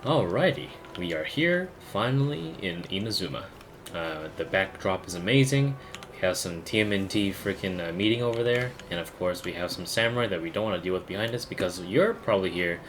Alrighty, we are here finally in Inazuma. The backdrop is amazing. We have some TMNT freaking meeting over there, and of course we have some samurai that we don't want to deal with behind us because you're probably here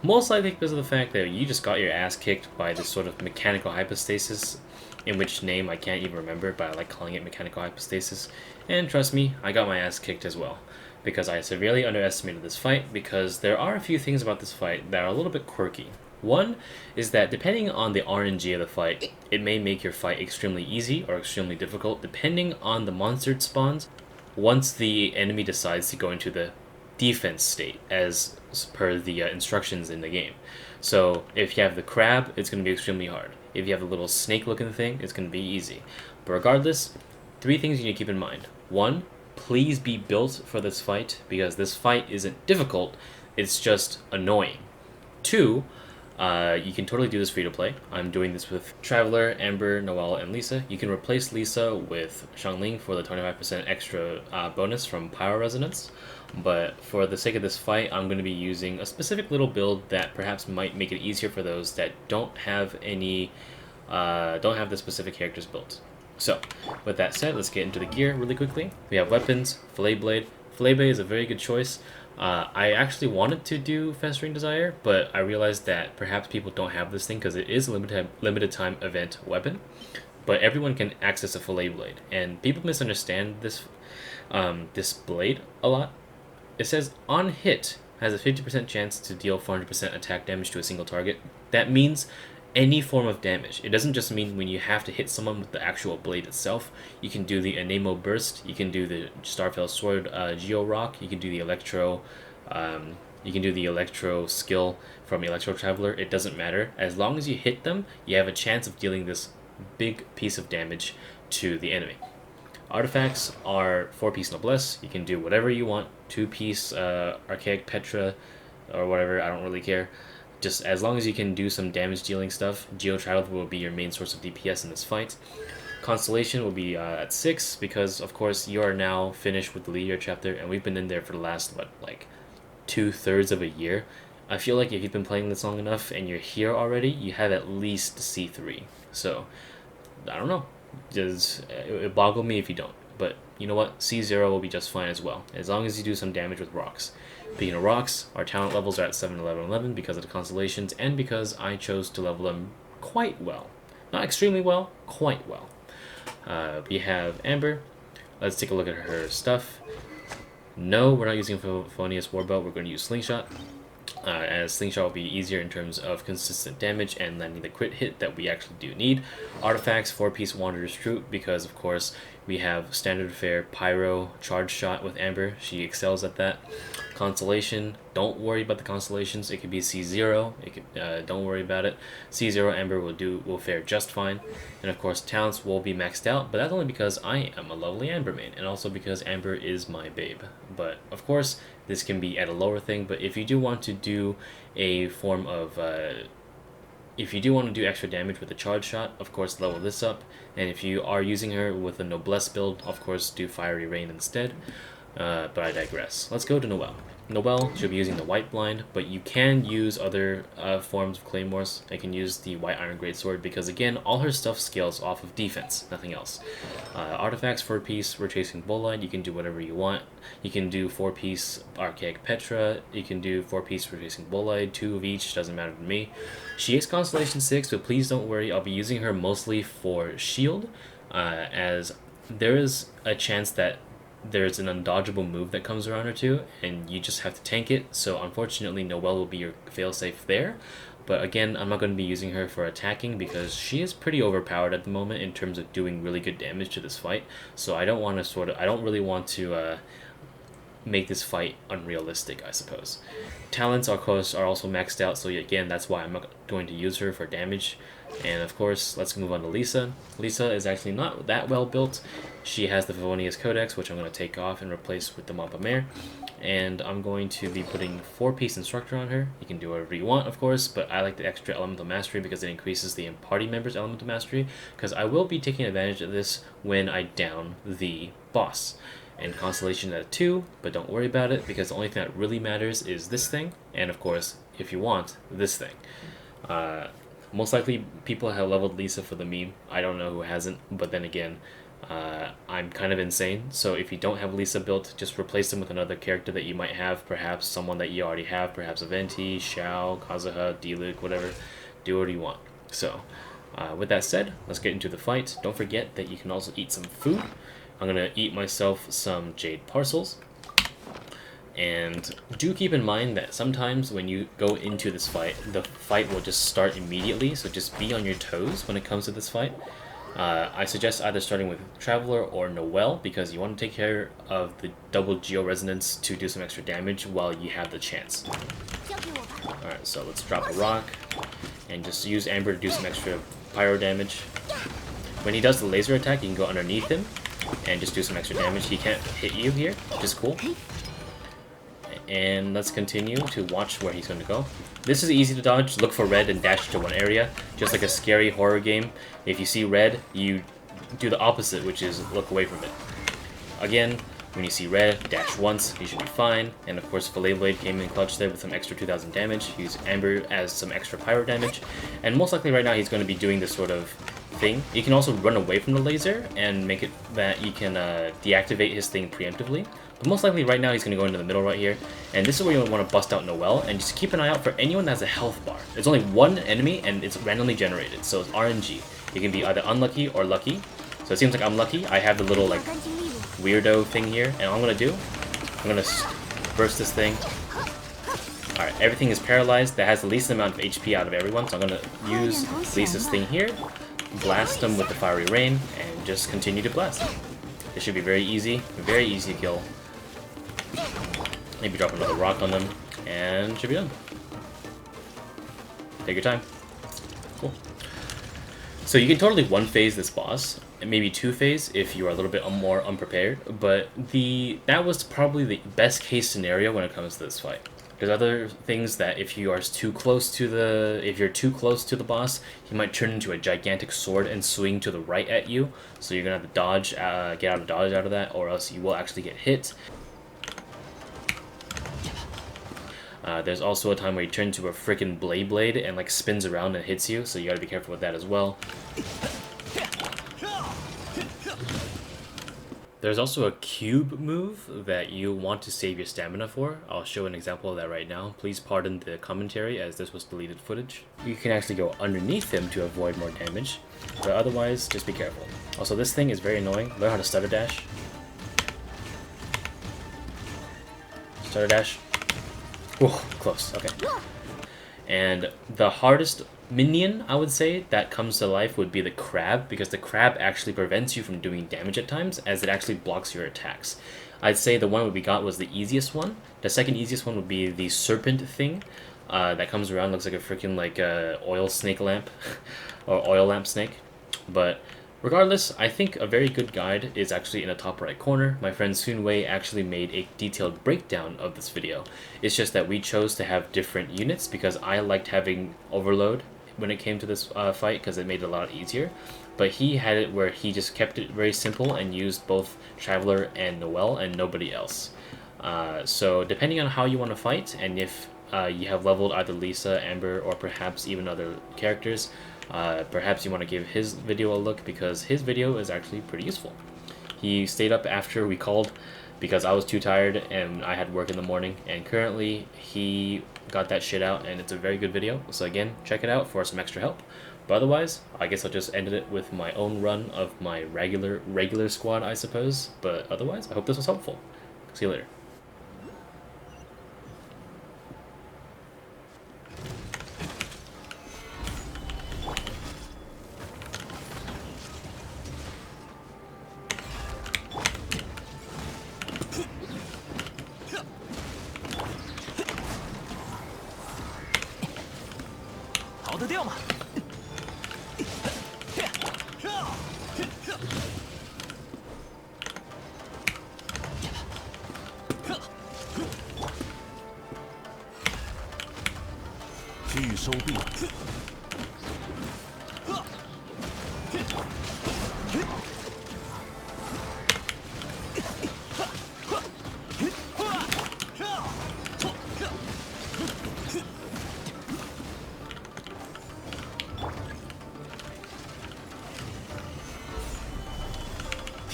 most likely because of the fact that you just got your ass kicked by this sort of mechanical hypostasis, in which name I can't even remember, but I like calling it mechanical hypostasis. And trust me, I got my ass kicked as well because I severely underestimated this fight because there are a few things about this fight that are a little bit quirky. One is that depending on the RNG of the fight, it may make your fight extremely easy or extremely difficult depending on the monster it spawns once the enemy decides to go into the defense state as per the instructions in the game. So if you have the crab, it's going to be extremely hard. If you have the little snake looking thing, it's going to be easy. But regardless, three things you need to keep in mind. One, please be built for this fight because this fight isn't difficult, it's just annoying. Two, you can totally do this free to play. I'm doing this with Traveler, Amber, Noelle, and Lisa. You can replace Lisa with Xiangling for the 25% extra bonus from Pyro Resonance. But for the sake of this fight, I'm going to be using a specific little build that perhaps might make it easier for those that don't have the specific characters built. So, with that said, let's get into the gear really quickly. We have weapons, Fillet Blade. Fillet Blade is a very good choice. I actually wanted to do Festering Desire, but I realized that perhaps people don't have this thing because it is a limited time event weapon. But everyone can access a Fillet Blade, and people misunderstand this blade a lot. It says on hit has a 50% chance to deal 400% attack damage to a single target. That means any form of damage. It doesn't just mean when you have to hit someone with the actual blade itself. You can do the Anemo Burst, you can do the Starfell Sword Geo Rock, you can do the Electro skill from Electro Traveler. It doesn't matter. As long as you hit them, you have a chance of dealing this big piece of damage to the enemy. Artifacts are 4-piece Noblesse. You can do whatever you want. 2-piece Archaic Petra or whatever, I don't really care. Just as long as you can do some damage dealing stuff, Geo Travel will be your main source of DPS in this fight. Constellation will be at 6 because, of course, you are now finished with the Leader chapter, and we've been in there for the last, 2/3 of a year. I feel like if you've been playing this long enough and you're here already, you have at least C3. So, I don't know. It boggle me if you don't. But you know what? C0 will be just fine as well, as long as you do some damage with rocks. Speaking of rocks, our talent levels are at 7, 11, 11 because of the constellations and because I chose to level them quite well. Not extremely well, quite well. We have Amber. Let's take a look at her stuff. No, we're not using Favonius Warbelt, we're going to use Slingshot. As Slingshot will be easier in terms of consistent damage and landing the crit hit that we actually do need. Artifacts, 4-piece Wanderer's Troupe, because of course we have standard fare Pyro Charge Shot with Amber. She excels at that. Constellation, don't worry about the constellations. It could be C0. Don't worry about it. C0 Amber will fare just fine. And of course talents will be maxed out, but that's only because I am a lovely Amber main, and also because Amber is my babe. But of course this can be at a lower thing. But if you do want to do a form of if you do want to do extra damage with a charge shot, of course level this up. And if you are using her with a Noblesse build, of course do Fiery Rain instead. But I digress. Let's go to Noelle. Noelle should be using the White Blind, but you can use other forms of Claymores. I can use the White Iron Greatsword because, again, all her stuff scales off of defense, nothing else. Artifacts, 4-piece, we're chasing Bolide. You can do whatever you want. You can do 4-piece Archaic Petra. You can do 4-piece we're chasing Bolide. 2 of each, doesn't matter to me. She is Constellation 6, but please don't worry. I'll be using her mostly for shield, as there is a chance that there's an undodgeable move that comes around her too, and you just have to tank it. So unfortunately Noelle will be your failsafe there. But again, I'm not going to be using her for attacking because she is pretty overpowered at the moment in terms of doing really good damage to this fight. So I don't really want to make this fight unrealistic, I suppose. Talents, of course, are also maxed out, so again, that's why I'm not going to use her for damage. And of course, let's move on to Lisa. Lisa is actually not that well built. She has the Favonius Codex, which I'm going to take off and replace with the Mappa Mare. And I'm going to be putting 4-piece Instructor on her. You can do whatever you want, of course, but I like the extra Elemental Mastery because it increases the party members' Elemental Mastery, because I will be taking advantage of this when I down the boss. And Constellation at 2, but don't worry about it because the only thing that really matters is this thing, and of course, if you want, this thing. Most likely people have leveled Lisa for the meme. I don't know who hasn't, but then again, I'm kind of insane. So if you don't have Lisa built, just replace them with another character that you might have. Perhaps someone that you already have. Perhaps a Venti, Xiao, Kazuha, Diluc, whatever. Do what you want. So with that said, let's get into the fight. Don't forget that you can also eat some food. I'm going to eat myself some jade parcels. And do keep in mind that sometimes when you go into this fight, the fight will just start immediately, so just be on your toes when it comes to this fight. I suggest either starting with Traveler or Noelle, because you want to take care of the double Geo Resonance to do some extra damage while you have the chance. Alright, so let's drop a rock, and just use Amber to do some extra pyro damage. When he does the laser attack, you can go underneath him, and just do some extra damage. He can't hit you here, which is cool. And let's continue to watch where he's going to go. This is easy to dodge. Look for red and dash to one area, just like a scary horror game. If you see red, you do the opposite, which is look away from it. Again, when you see red, dash once, you should be fine. And of course, Fillet Blade came in clutch there with some extra 2000 damage. Use Amber as some extra pyro damage. And most likely right now he's going to be doing this sort of thing. You can also run away from the laser and make it that you can deactivate his thing preemptively. But most likely right now he's going to go into the middle right here. And this is where you want to bust out Noelle, and just keep an eye out for anyone that has a health bar. There's only one enemy and it's randomly generated, so it's RNG. You can be either unlucky or lucky. So it seems like I'm lucky. I have the little like weirdo thing here, and all I'm going to do, I'm going to burst this thing. Alright, everything is paralyzed. That has the least amount of HP out of everyone, so I'm going to use Lisa's thing here, blast them with the Fiery Rain, and just continue to blast. It should be very easy to kill. Maybe drop another rock on them, and should be done. Take your time. Cool. So you can totally one-phase this boss, and maybe two-phase if you are a little bit more unprepared, but that was probably the best case scenario when it comes to this fight. There's other things that if you are too close to the boss, he might turn into a gigantic sword and swing to the right at you, so you're gonna have to dodge, get out of dodge out of that, or else you will actually get hit. There's also a time where he turns into a freaking blade and like spins around and hits you, so you gotta be careful with that as well. There's also a cube move that you want to save your stamina for. I'll show an example of that right now. Please pardon the commentary as this was deleted footage. You can actually go underneath him to avoid more damage, but otherwise just be careful. Also, this thing is very annoying. Learn how to stutter dash. Stutter dash. Oh, close. Okay. And the hardest minion, I would say, that comes to life would be the crab, because the crab actually prevents you from doing damage at times, as it actually blocks your attacks. I'd say the one we got was the easiest one. The second easiest one would be the serpent thing that comes around, looks like a freaking like oil snake lamp, or oil lamp snake. But regardless, I think a very good guide is actually in the top right corner. My friend Sunwei actually made a detailed breakdown of this video. It's just that we chose to have different units because I liked having overload when it came to this fight because it made it a lot easier. But he had it where he just kept it very simple and used both Traveler and Noelle and nobody else. So depending on how you want to fight, and if you have leveled either Lisa, Amber, or perhaps even other characters, perhaps you want to give his video a look because his video is actually pretty useful. He stayed up after we called because I was too tired and I had work in the morning, and currently he got that shit out and it's a very good video. So again, check it out for some extra help. But otherwise, I guess I'll just end it with my own run of my regular squad, I suppose. But otherwise, I hope this was helpful. See you later.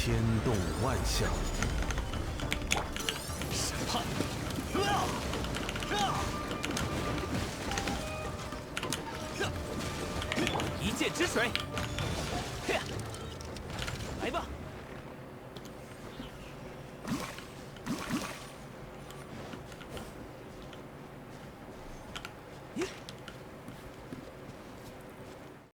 天动万象。审判，一剑之水。